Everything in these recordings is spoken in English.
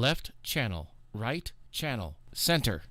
Left channel, right channel, center.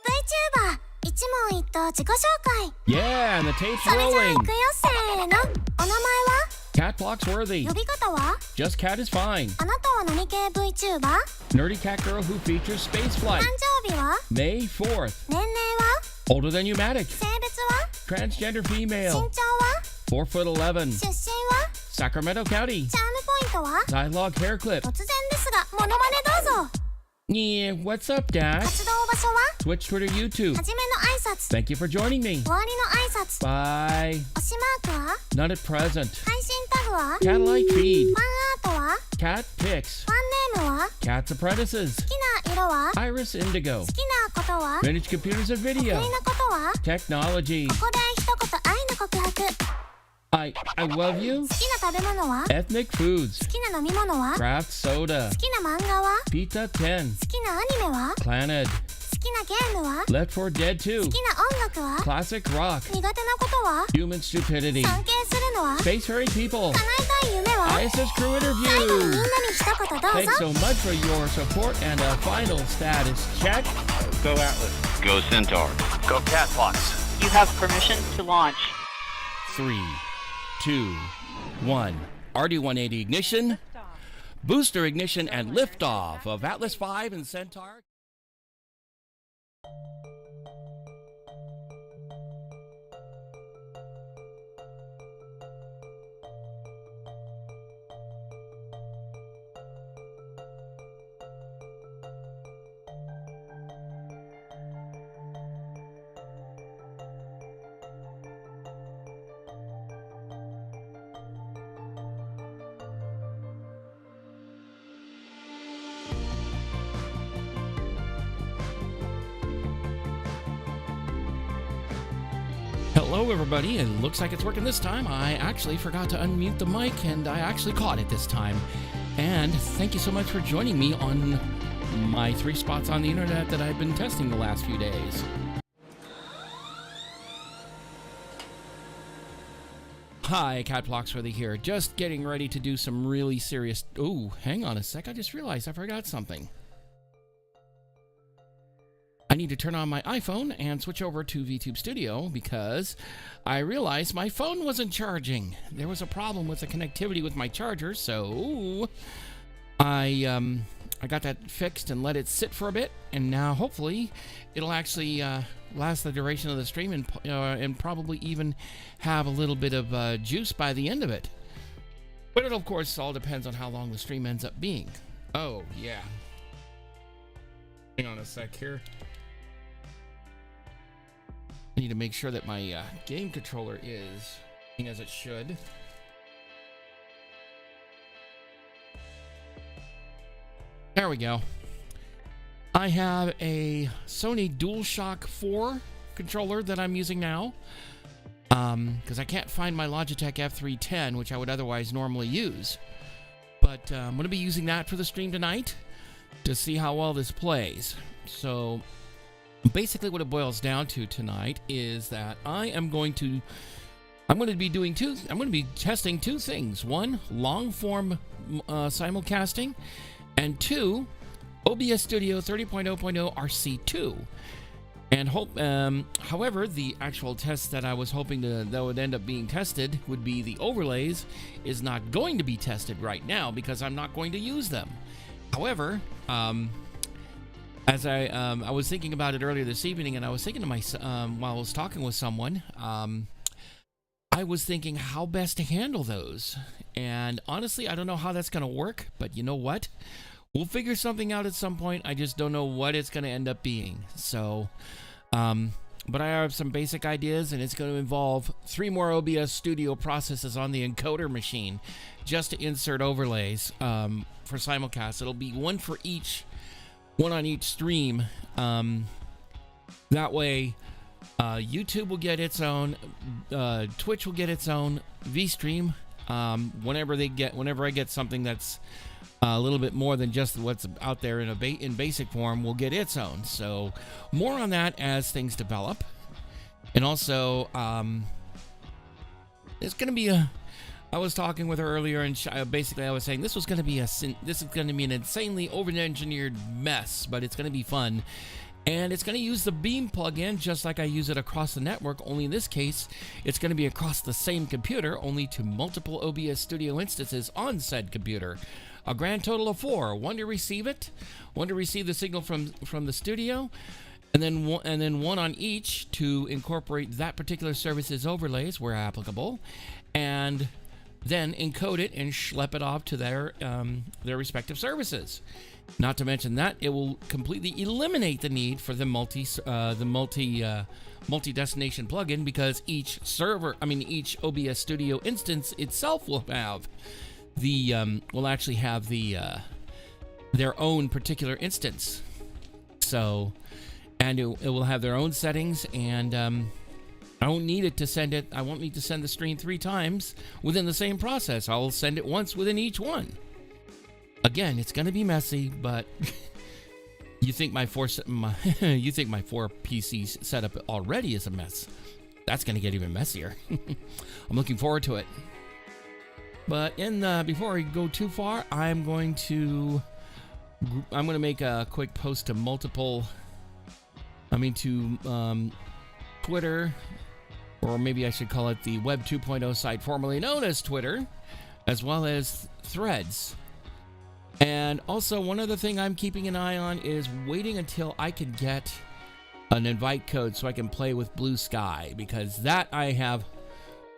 VTuber 一問一答自己紹介 Yeah, and the tape's それじゃあ rolling. 行くよせーのお名前は Katt Phloxworthy. 呼び方は Just Cat is fine. あなたは何系 VTuber? Nerdy cat girl who features spaceflight. 誕生日は May 4th. 年齢は Older than Pneumatic. 性別は Transgender 身 female. 長は 4'11". 出身は Sacramento County. チャームポイントは Zylog hair clip. 突然ですがモノマネどうぞ Yeah, what's up, Dad? 活動場所は Twitch, Twitter, YouTube. はじめの挨拶 Thank you for joining me. 終わりの挨拶 Bye. 推しマークは Not at present. 配信タグは Cat-like feed. ファンアートは Cat pics. ファンネームは Cat's apprentices. 好きな色は Iris Indigo. 好きなことは Vintage computers and 得意 video. なことは Technology. ここで一言愛の告白 I love you. 好きな食べ物は Ethnic foods. 好きな飲み物は Craft soda. 好きな漫画は Pizza 10. 好きなアニメは Planet. 好きなゲームは Left 4 Dead 2. 好きな音楽は Classic rock. 苦手なことは Human stupidity. 尊敬するのは Space fairy people. 叶えたい夢は ISS crew 最後にみんな interview. に一言どう Thanks ぞ so much for your support and a final status check. Go Atlas. Go Centaur. Go Katt Phlox. You have permission to launch. 3, 2, 1. RD-180 ignition. Booster ignition and liftoff of Atlas V and Centaur. Hello everybody, it looks like it's working this time. I actually forgot to unmute the mic and I actually caught it this time. And thank you so much for joining me on my 3 spots on the internet that I've been testing the last few days. Hi, Katt Phloxworthy here. Just getting ready to do some really serious... Oh, hang on a sec. I just realized I forgot something. I need to turn on my iPhone and switch over to VTube Studio because I realized my phone wasn't charging. There was a problem with the connectivity with my charger, so I got that fixed and let it sit for a bit, and now hopefully it'll actually last the duration of the stream and probably even have a little bit of juice by the end of it. But it, of course, all depends on how long the stream ends up being. Oh, yeah. Hang on a sec here. I need to make sure that my game controller is working as it should. There we go. I have a Sony DualShock 4 controller that I'm using now because I can't find my Logitech F310, which I would otherwise normally use. But I'm going to be using that for the stream tonight to see how well this plays. So basically what it boils down to tonight is that I'm going to be testing 2 things. 1, long form simulcasting, and 2, OBS Studio 30.0.0 RC2. And however, the actual test that I was hoping that would end up being tested would be the overlays is not going to be tested right now because I'm not going to use them. However, as I was thinking about it earlier this evening, and I was thinking to myself while I was talking with someone, I was thinking how best to handle those. And honestly, I don't know how that's going to work, but you know what? We'll figure something out at some point. I just don't know what it's going to end up being. So, but I have some basic ideas, and it's going to involve 3 more OBS Studio processes on the encoder machine just to insert overlays for simulcast. It'll be one on each stream. That way, YouTube will get its own, Twitch will get its own, VStream, whenever I get something that's a little bit more than just what's out there in basic form, will get its own. So more on that as things develop. And also, it's going to be I was talking with her earlier, and basically I was saying this is going to be an insanely over-engineered mess, but it's going to be fun. And it's going to use the Beam plugin just like I use it across the network, only in this case, it's going to be across the same computer, only to multiple OBS Studio instances on said computer. A grand total of 4. One to receive the signal from the studio, and then one on each to incorporate that particular service's overlays where applicable, and then encode it and schlep it off to their respective services. Not to mention that it will completely eliminate the need for the multi-destination plugin, because each OBS Studio instance itself will have their own particular instance. So, and it will have their own settings, and I won't need to send the stream 3 times within the same process. I'll send it once within each one. Again, it's going to be messy, but you think my 4 PC setup already is a mess. That's going to get even messier. I'm looking forward to it. But before I go too far, I'm going to make a quick post to Twitter, or maybe I should call it the Web 2.0 site formerly known as Twitter, as well as Threads. And also, one other thing I'm keeping an eye on is waiting until I can get an invite code so I can play with Blue Sky, because that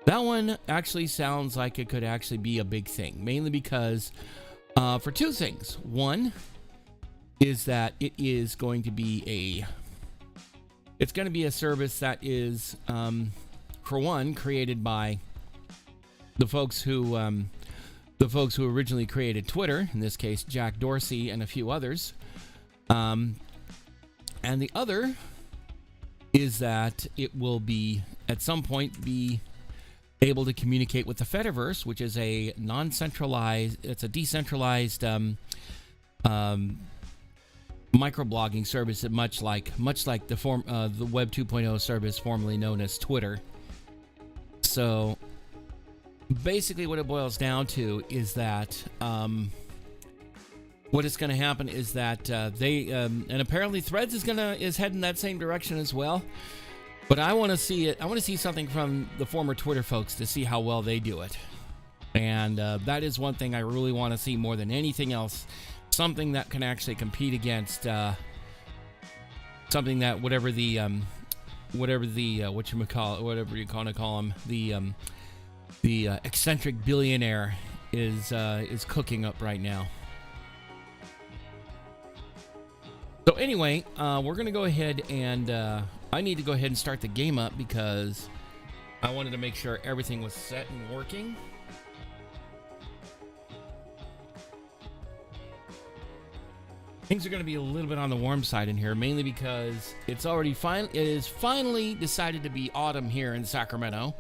one actually sounds like it could actually be a big thing, mainly because for 2 things. One is that it is going to be a service that is, for one, created by the folks who originally created Twitter, in this case Jack Dorsey and a few others, and the other is that it will be at some point be able to communicate with the Fediverse, which is a decentralized microblogging service, much like the Web 2.0 service formerly known as Twitter. So basically what it boils down to is that what is going to happen is that they and apparently Threads is heading that same direction as well. But I want to see something from the former Twitter folks to see how well they do it. And that is one thing I really want to see more than anything else. Something that can actually compete against something that whatever you want to call him, the eccentric billionaire is cooking up right now. So anyway, we're gonna go ahead and I need to go ahead and start the game up because I wanted to make sure everything was set and working. Things are going to be a little bit on the warm side in here, mainly because it is finally decided to be autumn here in Sacramento.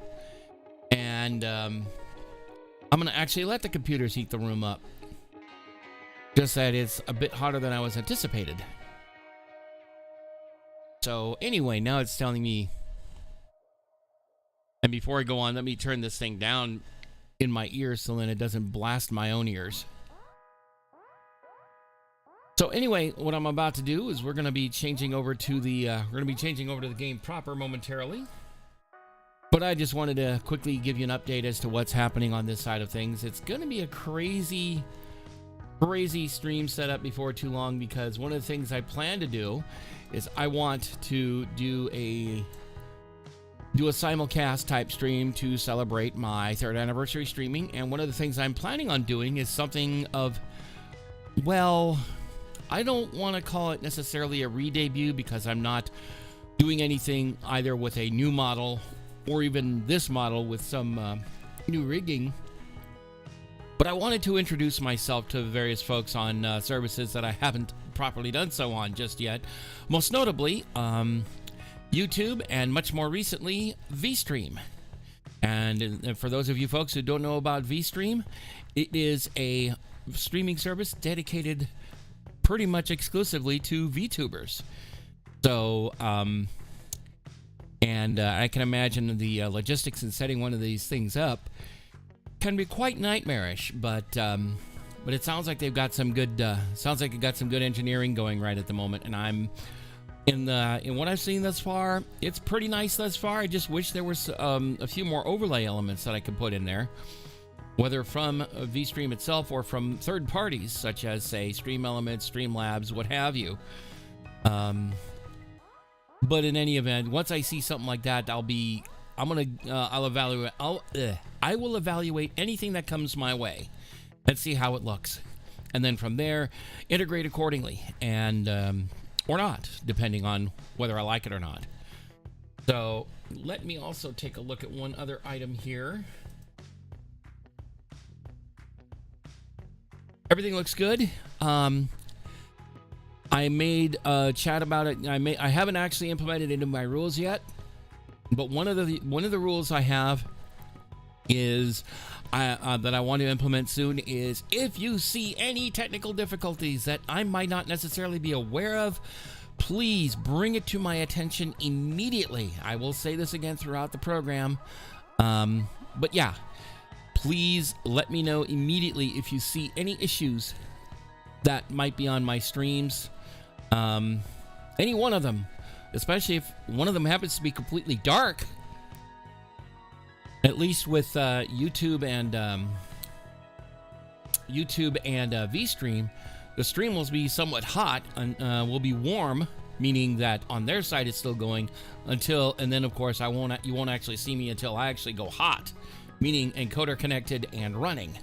And I'm going to actually let the computers heat the room up. Just that it's a bit hotter than I was anticipated. So anyway, now it's telling me, and before I go on, let me turn this thing down in my ears so then it doesn't blast my own ears. So anyway, what I'm about to do is we're going to be changing over to the game proper momentarily. But I just wanted to quickly give you an update as to what's happening on this side of things. It's going to be a crazy stream setup before too long, because one of the things I plan to do is I want to do a simulcast type stream to celebrate my 3rd anniversary streaming. And one of the things I'm planning on doing is something of, well, I don't want to call it necessarily a re-debut, because I'm not doing anything either with a new model or even this model with some new rigging. But I wanted to introduce myself to various folks on services that I haven't properly done so on just yet. Most notably, YouTube, and much more recently, VStream. And for those of you folks who don't know about VStream, it is a streaming service dedicated pretty much exclusively to VTubers. So, I can imagine the logistics in setting one of these things up can be quite nightmarish, but it sounds like they've got some good engineering going right at the moment, and I'm in what I've seen thus far, it's pretty nice thus far. I just wish there was a few more overlay elements that I could put in there, whether from VStream itself or from third parties such as, say, Stream Elements, Streamlabs, what have you. But in any event, once I see something like that, I will evaluate anything that comes my way and see how it looks, and then from there integrate accordingly, and or not, depending on whether I like it or not. So let me also take a look at one other item here. Everything looks good. I made a chat about it. I haven't actually implemented it into my rules yet, but one of the rules I have is that I want to implement soon is, if you see any technical difficulties that I might not necessarily be aware of, please bring it to my attention immediately. I will say this again throughout the program, but yeah, please let me know immediately if you see any issues that might be on my streams. Any one of them, especially if one of them happens to be completely dark. At least with YouTube and VStream, the stream will be somewhat hot and will be warm, meaning that on their side it's still going and then of course you won't actually see me until I actually go hot, meaning encoder connected and running.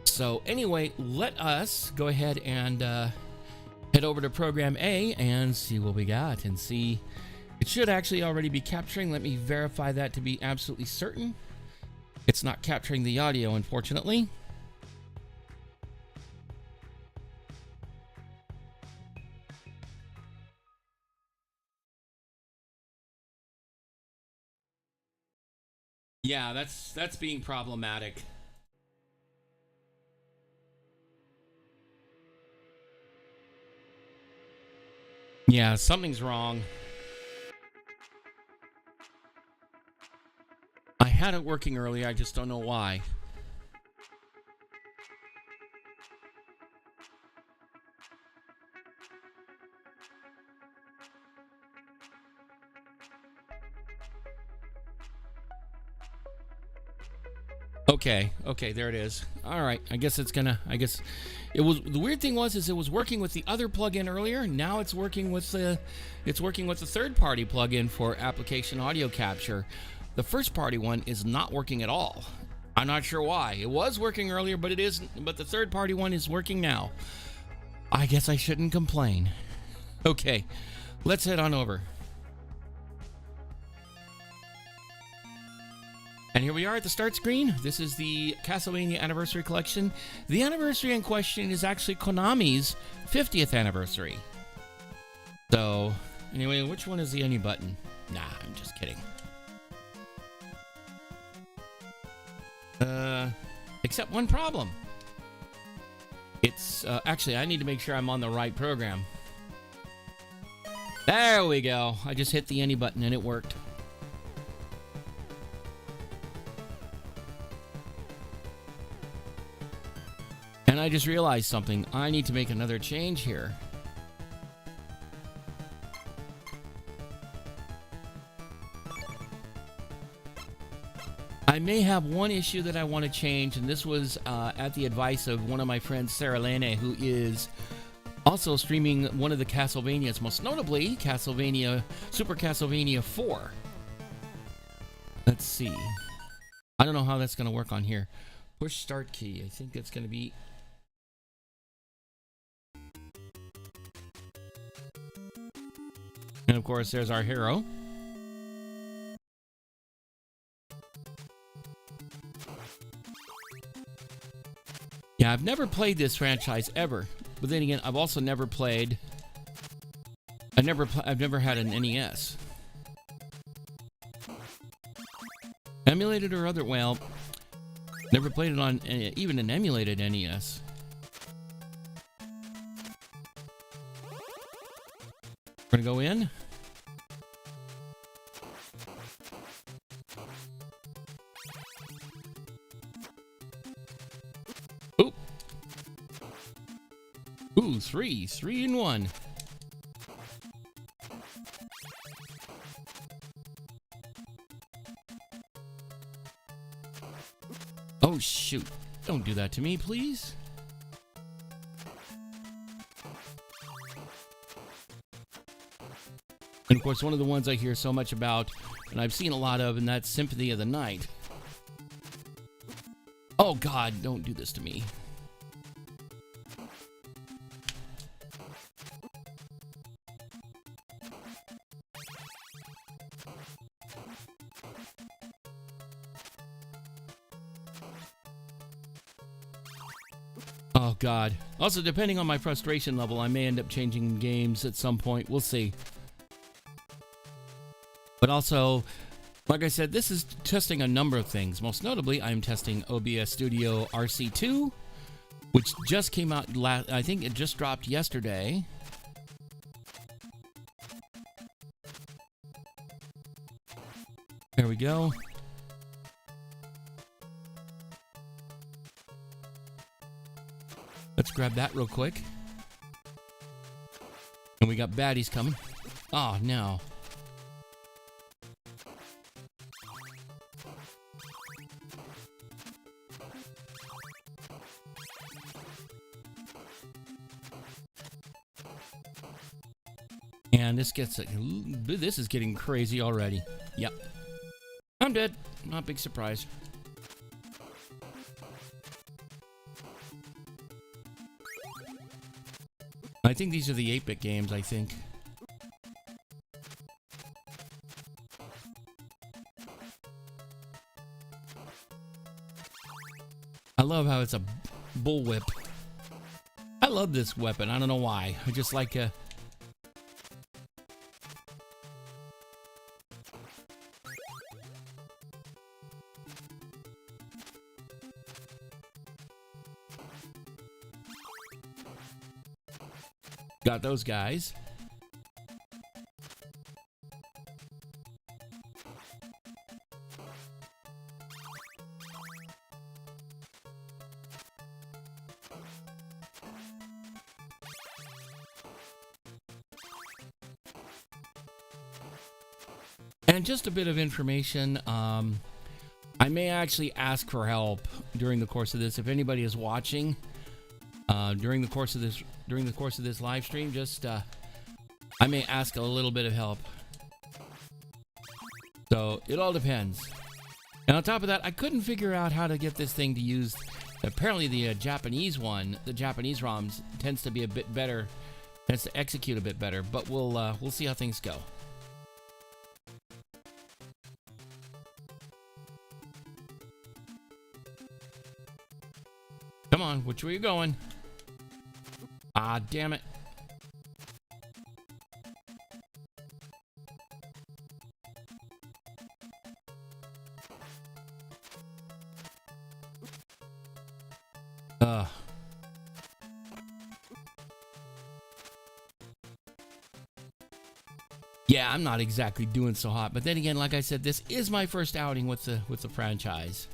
So anyway, let us go ahead and head over to program A and see what we got, and see. It should actually already be capturing. Let me verify that to be absolutely certain. It's not capturing the audio, unfortunately. Yeah, that's being problematic. Yeah, something's wrong. I had it working earlier, I just don't know why. Okay, there it is. All right, I guess it was, the weird thing was it was working with the other plugin earlier. Now it's working with the third-party plugin for application audio capture. The first-party one is not working at all. I'm not sure why. It was working earlier, but the third-party one is working now. I guess I shouldn't complain. Okay, let's head on over. And here we are at the start screen. This is the Castlevania Anniversary Collection. The anniversary in question is actually Konami's 50th anniversary. So, anyway, which one is the any button? Nah, I'm just kidding. Except one problem. It's, actually, I need to make sure I'm on the right program. There we go. I just hit the any button and it worked. And I just realized something. I need to make another change here. I may have one issue that I want to change, and this was at the advice of one of my friends, Sarah Lane, who is also streaming one of the Castlevanias, most notably Super Castlevania 4. Let's see. I don't know how that's going to work on here. Push start key. I think it's going to be... And of course, there's our hero. Yeah, I've never played this franchise ever. But then again, I've also never played... I've never had an NES. Emulated or other... Well, never played it on even an emulated NES. We're gonna go in. Oop. Ooh, three in one. Oh, shoot. Don't do that to me, please. And of course, one of the ones I hear so much about, and I've seen a lot of, and that's Symphony of the Night. Oh, God, don't do this to me. Oh, God. Also, depending on my frustration level, I may end up changing games at some point. We'll see. But also, like I said, this is testing a number of things. Most notably, I'm testing OBS Studio RC2, which just came out I think it just dropped yesterday. There we go. Let's grab that real quick. And we got baddies coming. Oh, no. And this is getting crazy already. Yep. I'm dead. Not a big surprise. I think these are the 8-bit games, I think. I love how it's a bullwhip. I love this weapon. I don't know why. I just like a... Got those guys. And just a bit of information, I may actually ask for help during the course of this. If anybody is watching during the course of this live stream, just I may ask a little bit of help. So it all depends. And on top of that, I couldn't figure out how to get this thing to use. Apparently, the Japanese one, the Japanese ROMs, tends to be a bit better, tends to execute a bit better. But we'll see how things go. Come on, which way are you going? Ah, damn it. Yeah, I'm not exactly doing so hot, but then again, like I said, this is my first outing with the franchise.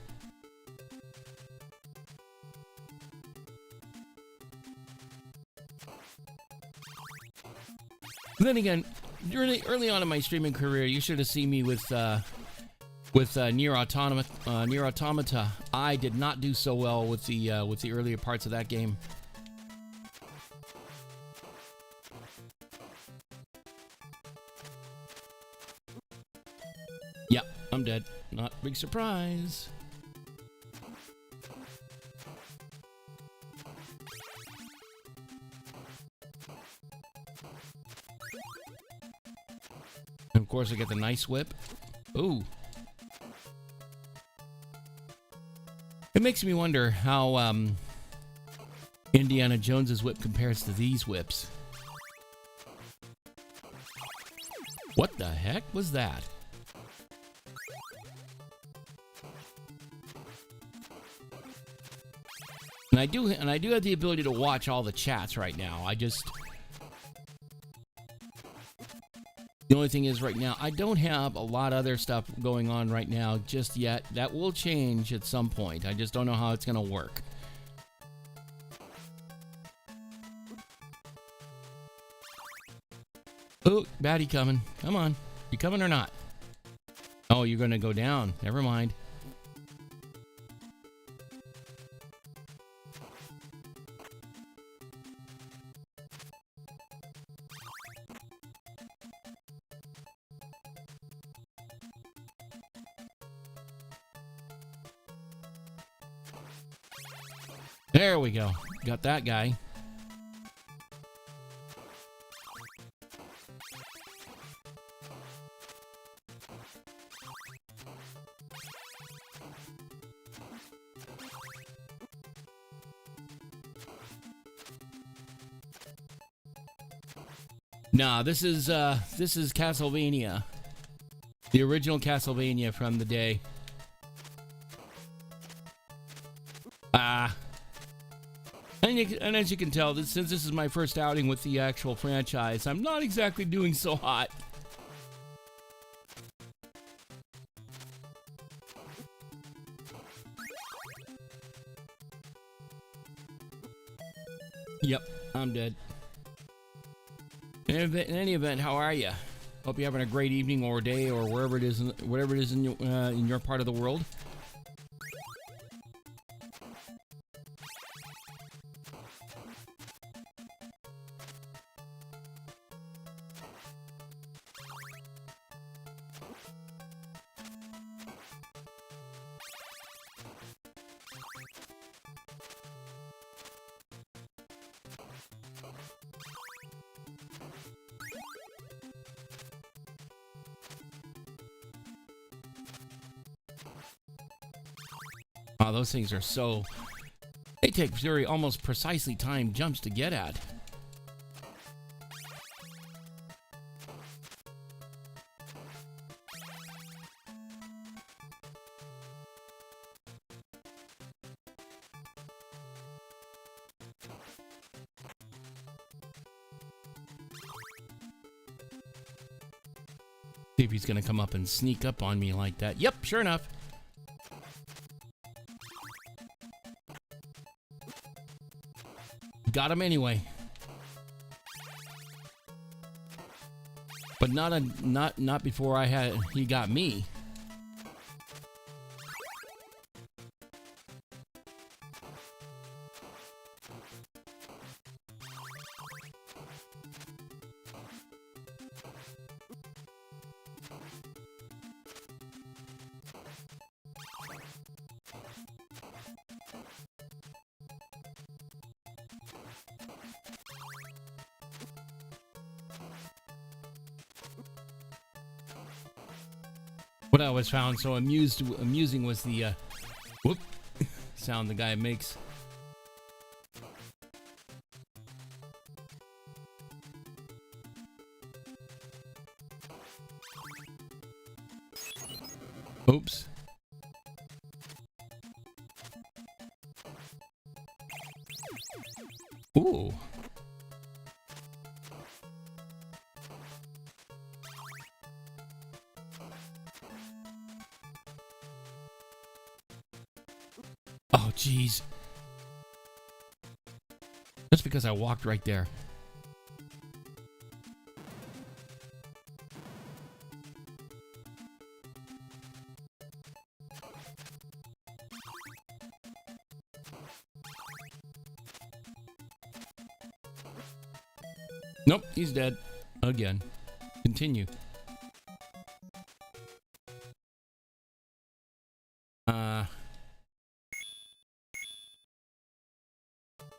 Then again, early on in my streaming career, you should have seen me with Nier Automata. I did not do so well with the earlier parts of that game. Yeah, I'm dead. Not a big surprise. And of course, I get the nice whip. Ooh. It makes me wonder how Indiana Jones's whip compares to these whips. What the heck was that? And I do have the ability to watch all the chats right now. The only thing is right now, I don't have a lot of other stuff going on right now just yet. That will change at some point. I just don't know how it's going to work. Oh, baddie coming. Come on. You coming or not? Oh, you're going to go down. Never mind. There we go. Got that guy. Nah, this is Castlevania. The original Castlevania from the day. And as you can tell, since this is my first outing with the actual franchise, I'm not exactly doing so hot. Yep, I'm dead. In any event, how are you? Hope you're having a great evening or day or whatever it is in your part of the world. Wow, those things are so... They take very almost precisely timed jumps to get at. See if he's gonna come up and sneak up on me like that. Yep, sure enough. Got him anyway. But not before he got me. What I always found so amusing was the whoop sound the guy makes. Oops. Ooh. Oh, jeez. Just because I walked right there. Nope, he's dead. Again. Continue.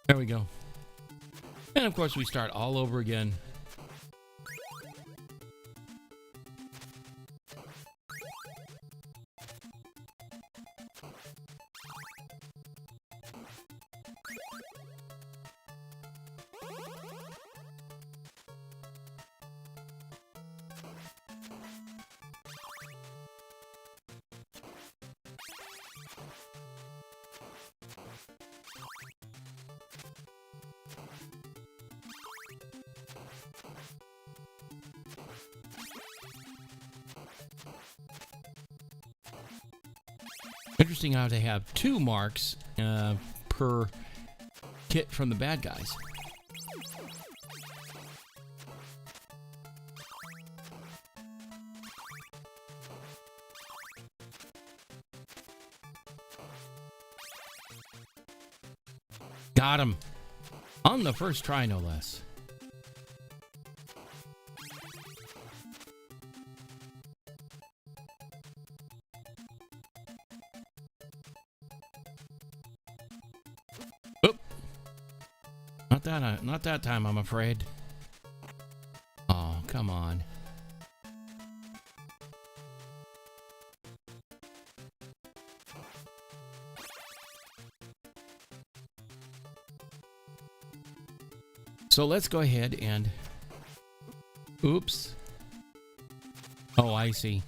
There we go. And of course we start all over again. Interesting how they have 2 marks per kit from the bad guys. Got him. On the first try, no less. Not that time, I'm afraid. Oh, come on. So let's go ahead and... Oops. Oh, I see.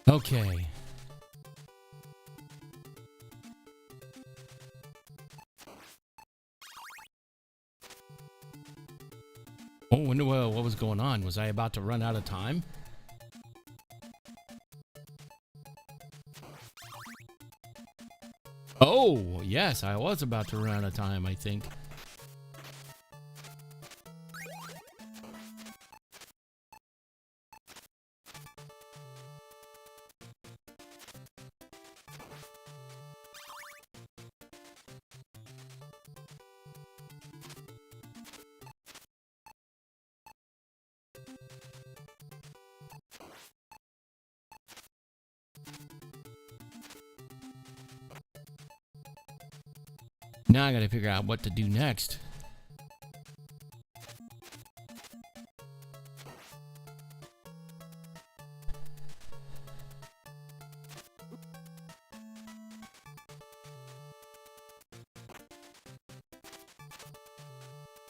Okay. Oh, what was going on? Was I about to run out of time? Oh, yes, I was about to run out of time, I think. Now I gotta figure out what to do next.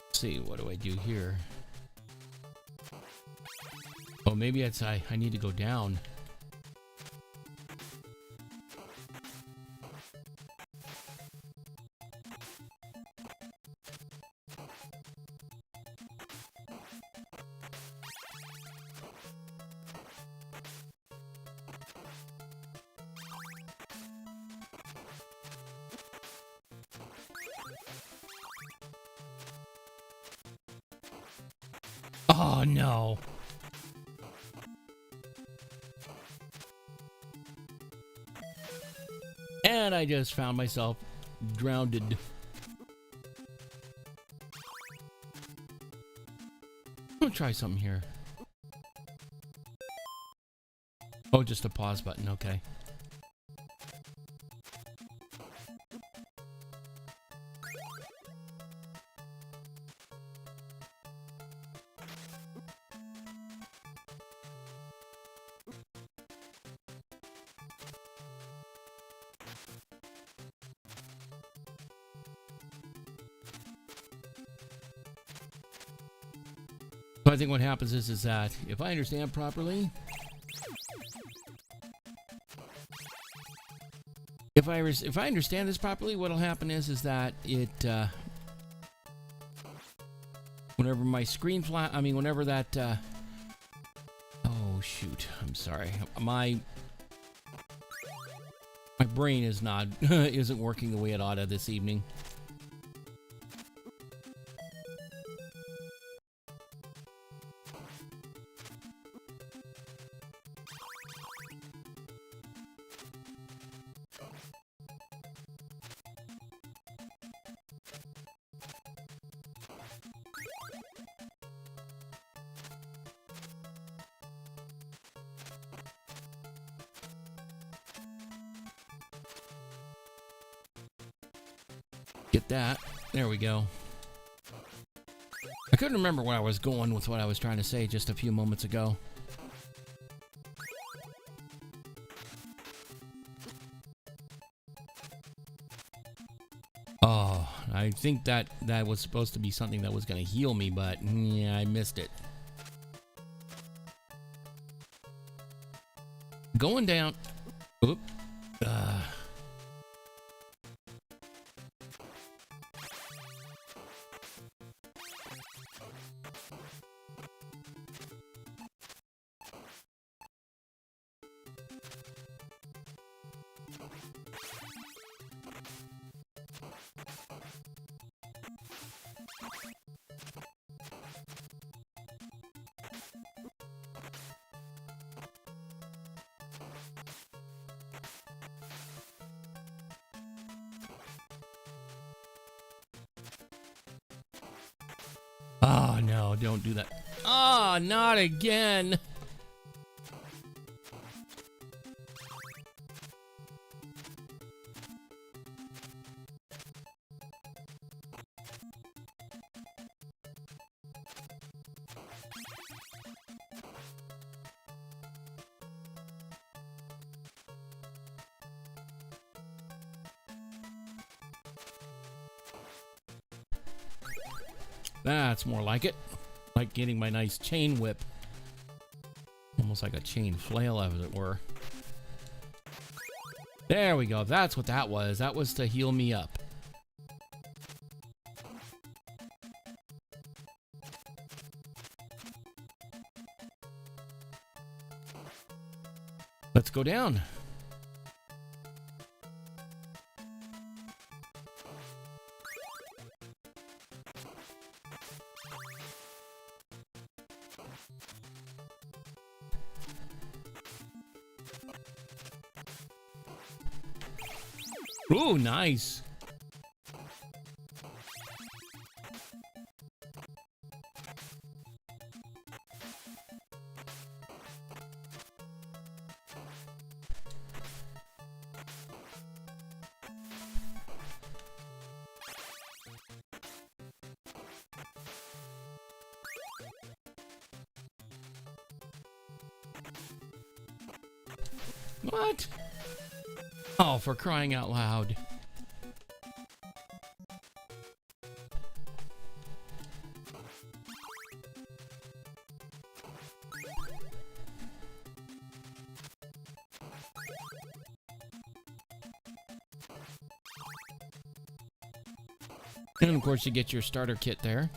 Let's see, what do I do here? Oh, maybe it's I need to go down. Oh, no. And I just found myself drowned. I'll try something here. Oh, just a pause button. Okay. So I think what happens is that if I understand properly, if I understand this properly, what'll happen is that it whenever my screen whenever that oh shoot, I'm sorry, My brain is not isn't working the way it ought to this evening. Get that. There we go. I couldn't remember where I was going with what I was trying to say just a few moments ago. Oh, I think that was supposed to be something that was going to heal me, but yeah, I missed it. Going down. Oop. Oh, no, don't do that. Oh, not again. That's more like it. Like getting my nice chain whip. Almost like a chain flail, as it were. There we go. That's what that was. That was to heal me up. Let's go down. Ooh, nice. What? Oh, for crying out loud. And of course you get your starter kit there.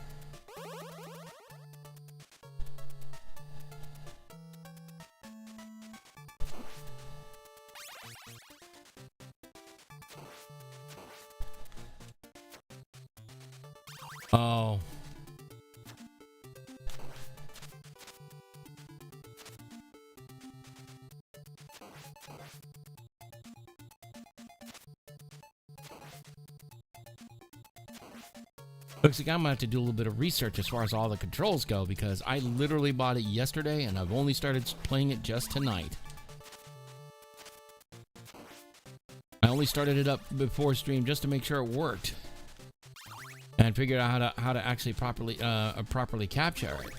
Oh. Looks like I'm gonna have to do a little bit of research as far as all the controls go, because I literally bought it yesterday and I've only started playing it just tonight. I only started it up before stream just to make sure it worked, and figured out how to actually properly capture it.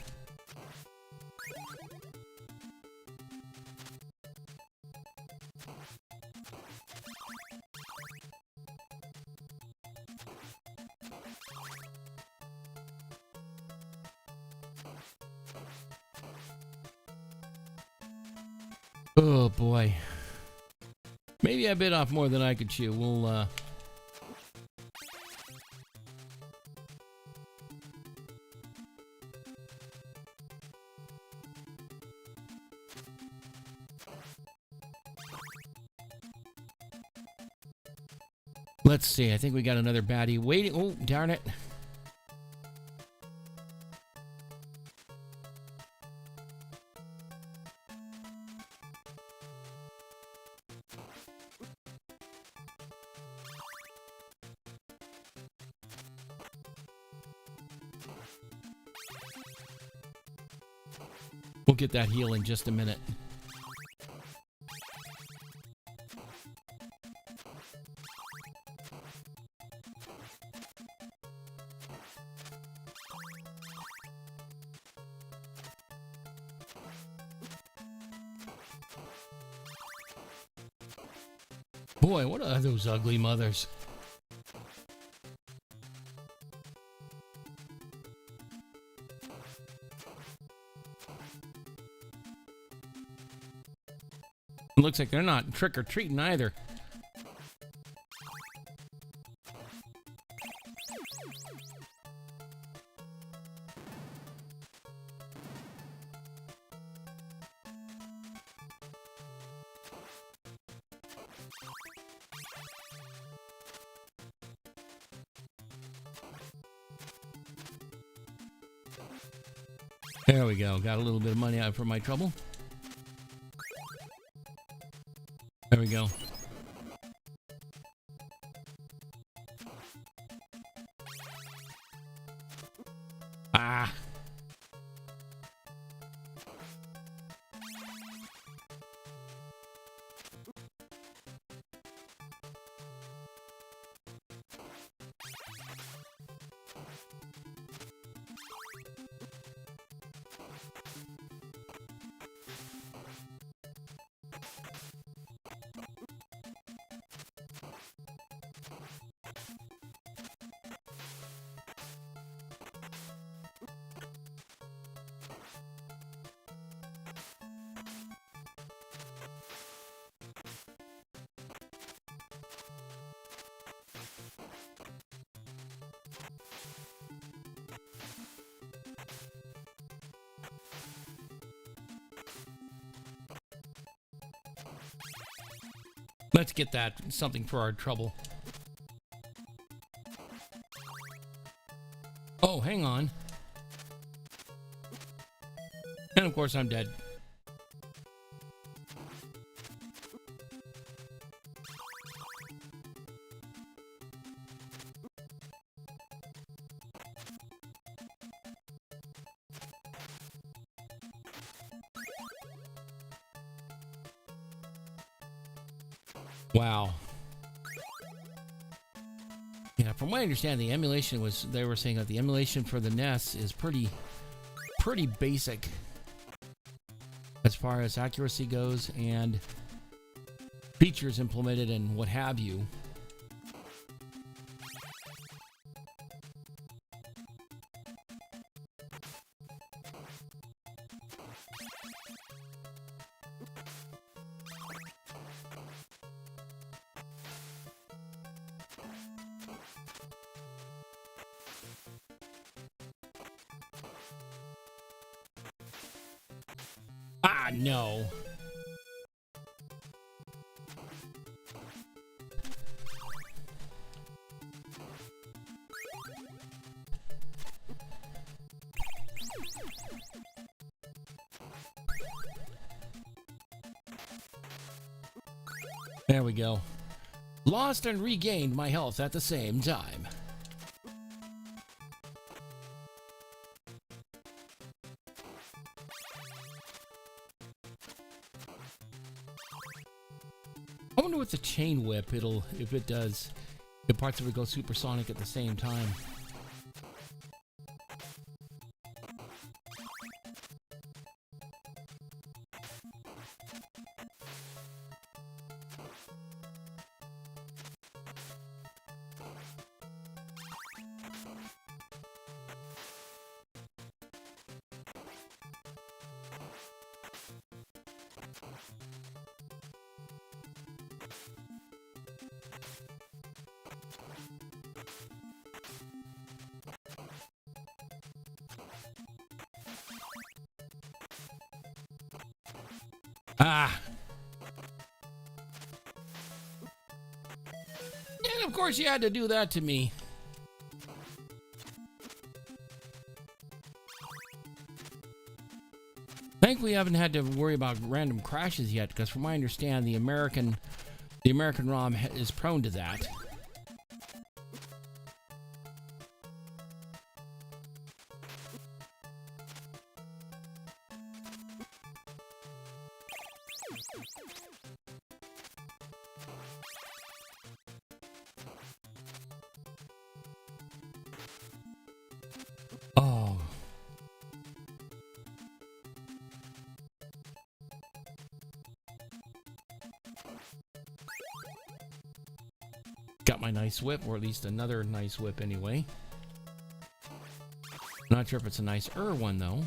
Oh boy. Maybe I bit off more than I could chew. We'll Let's see. I think we got another baddie waiting. Oh, darn it. We'll get that heal in just a minute. Boy, what are those ugly mothers? It looks like they're not trick-or-treating either. There we go. Got a little bit of money out for my trouble. There we go. Ah. Let's get that something for our trouble. Oh, hang on. And of course I'm dead. Wow. Yeah, from what I understand, the emulation was, they were saying that the emulation for the NES is pretty basic as far as accuracy goes and features implemented and what have you. Ah, no. There we go. Lost and regained my health at the same time. I wonder with the chain whip, if it does, if parts of it go supersonic at the same time. Ah. And of course you had to do that to me. Thankfully, we haven't had to worry about random crashes yet, because from what I understand, the American ROM is prone to that. Oh. Got my nice whip, or at least another nice whip anyway. Not sure if it's a nicer one though.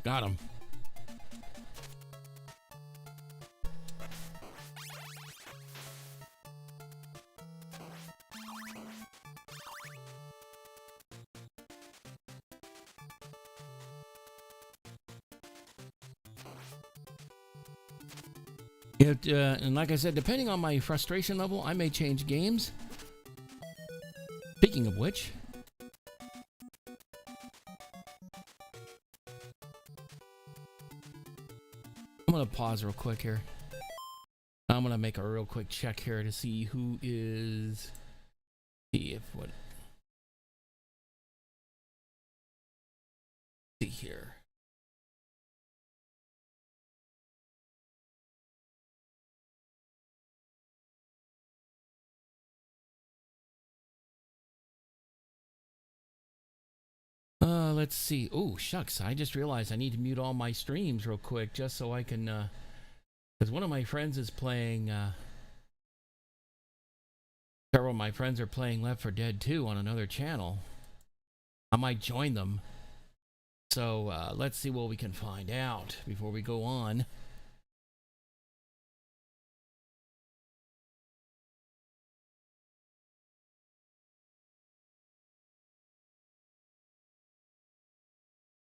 Got him. And like I said, depending on my frustration level, I may change games. Speaking of which, I'm gonna pause real quick here. I'm gonna make a real quick check here to see who is. See if what. See here. Let's see. Oh, shucks. I just realized I need to mute all my streams real quick just so I can, because one of my friends is playing, several of my friends are playing Left 4 Dead 2 on another channel. I might join them. So, let's see what we can find out before we go on.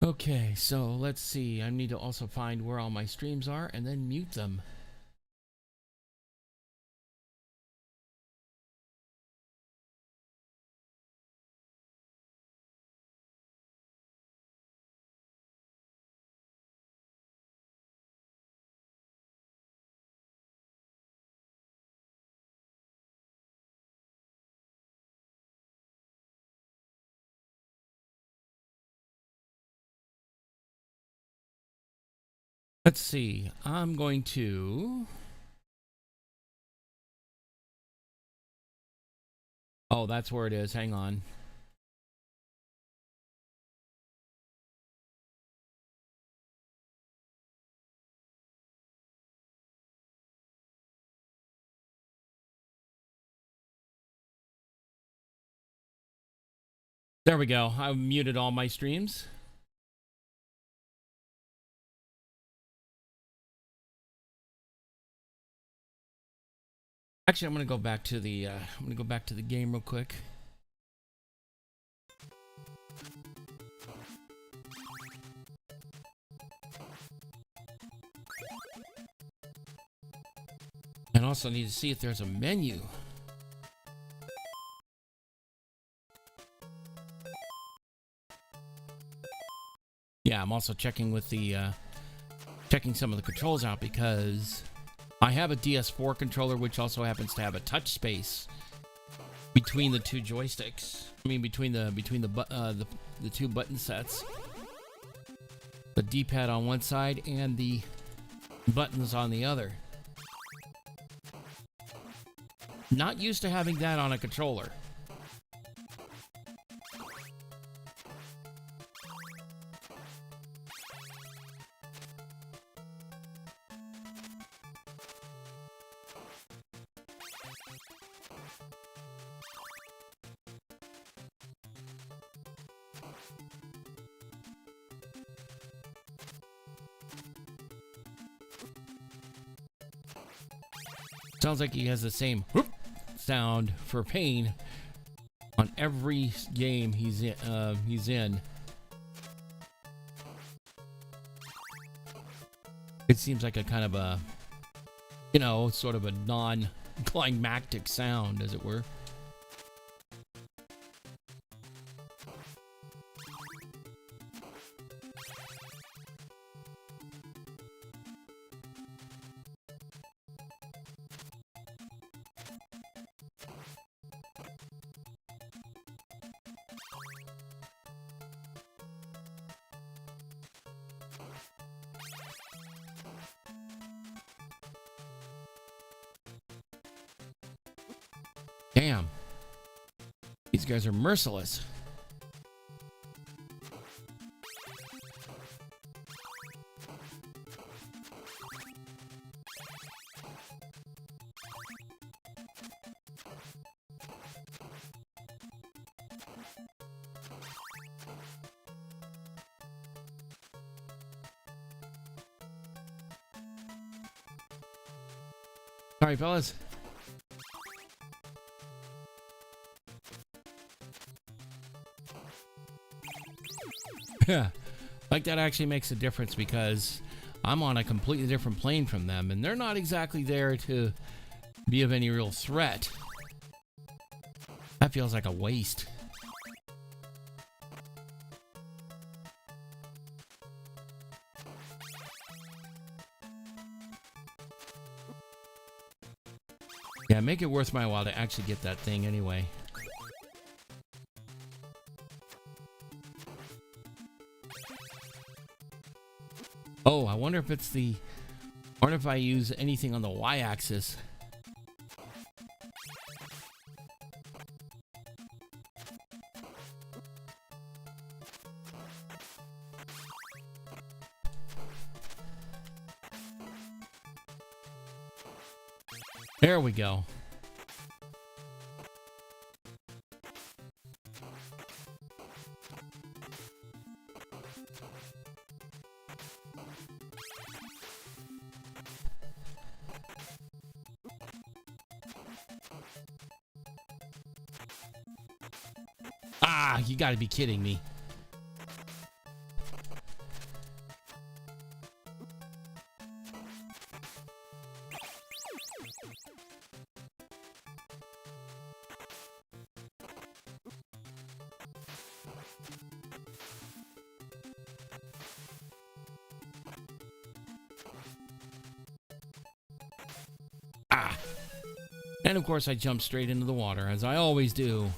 Okay, so let's see. I need to also find where all my streams are and then mute them. Let's see. I'm going to... Oh, that's where it is. Hang on. There we go. I've muted all my streams. Actually, I'm going to go back to the game real quick. And also need to see if there's a menu. Yeah, I'm also checking with the checking some of the controls out because I have a DS4 controller which also happens to have a touch space between the two joysticks. I mean between the two button sets. The D-pad on one side and the buttons on the other. Not used to having that on a controller. Sounds like he has the same whoop sound for pain on every game he's in. It seems like a kind of a, you know, sort of a non-climactic sound, as it were. Damn. These guys are merciless. Sorry, fellas. Yeah, like that actually makes a difference because I'm on a completely different plane from them and they're not exactly there to be of any real threat. That feels like a waste. Yeah, make it worth my while to actually get that thing anyway. Oh, I wonder if it's the... I wonder if I use anything on the y-axis. There we go. Ah, you gotta be kidding me. Ah. And of course I jumped straight into the water, as I always do.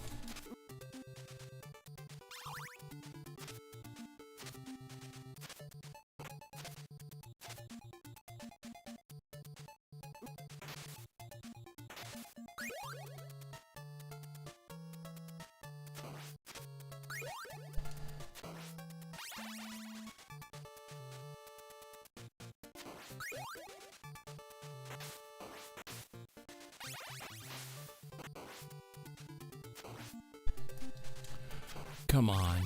Come on.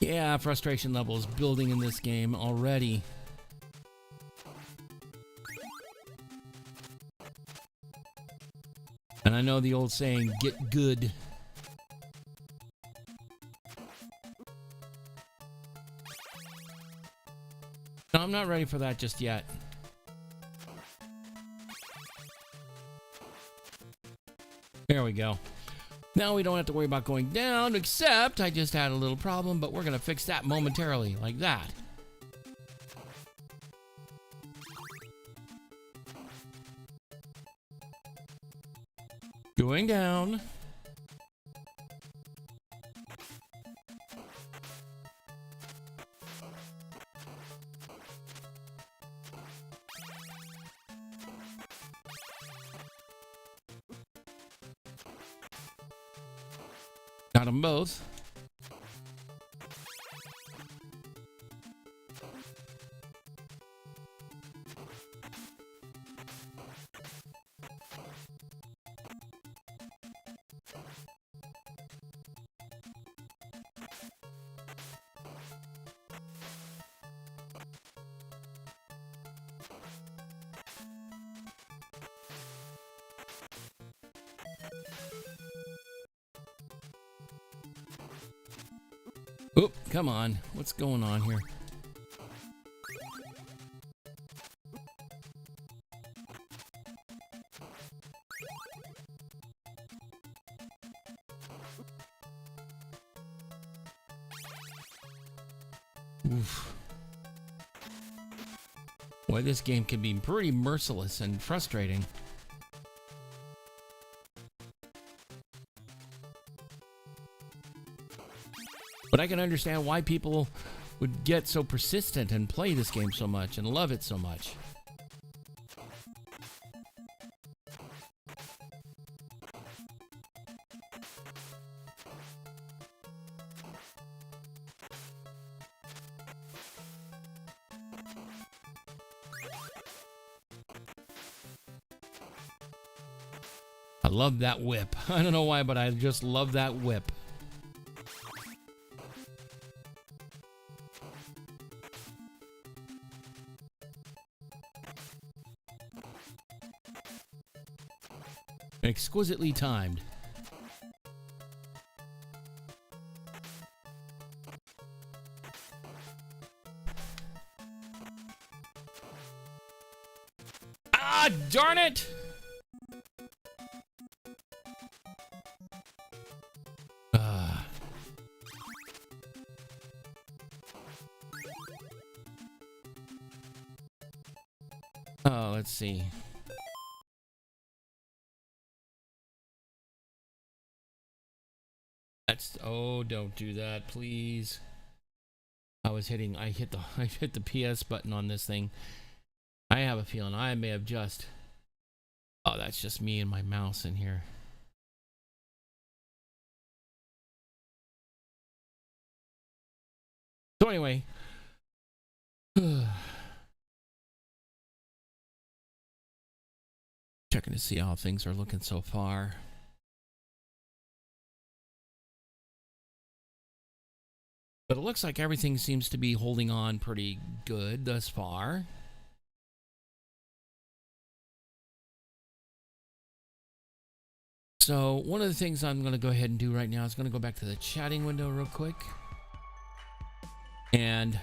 Yeah, frustration level is building in this game already. And I know the old saying, get good. No, I'm not ready for that just yet. There we go. Now we don't have to worry about going down, except I just had a little problem, but we're going to fix that momentarily, like that. Going down. Got them both. Oop, come on. What's going on here? Oof. Boy, this game can be pretty merciless and frustrating. But I can understand why people would get so persistent and play this game so much and love it so much. I love that whip. I don't know why, but I just love that whip. Exquisitely timed. Ah, darn it! Oh, let's see. Oh, don't do that, please. I hit the PS button on this thing. I have a feeling I may have just... Oh, that's just me and my mouse in here. So anyway. Checking to see how things are looking so far. But it looks like everything seems to be holding on pretty good thus far. So one of the things I'm going to go ahead and do right now is going to go back to the chatting window real quick. And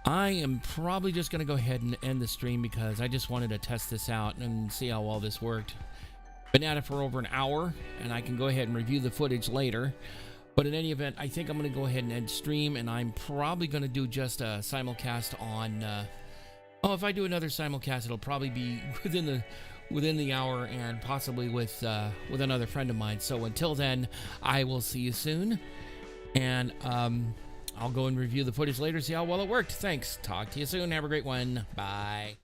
I am probably just going to go ahead and end the stream because I just wanted to test this out and see how well this worked. Been at it for over an hour, and I can go ahead and review the footage later. But in any event, I think I'm going to go ahead and end stream, and I'm probably going to do just a simulcast on... oh, if I do another simulcast, it'll probably be within the hour and possibly with another friend of mine. So until then, I will see you soon. And I'll go and review the footage later, see how well it worked. Thanks. Talk to you soon. Have a great one. Bye.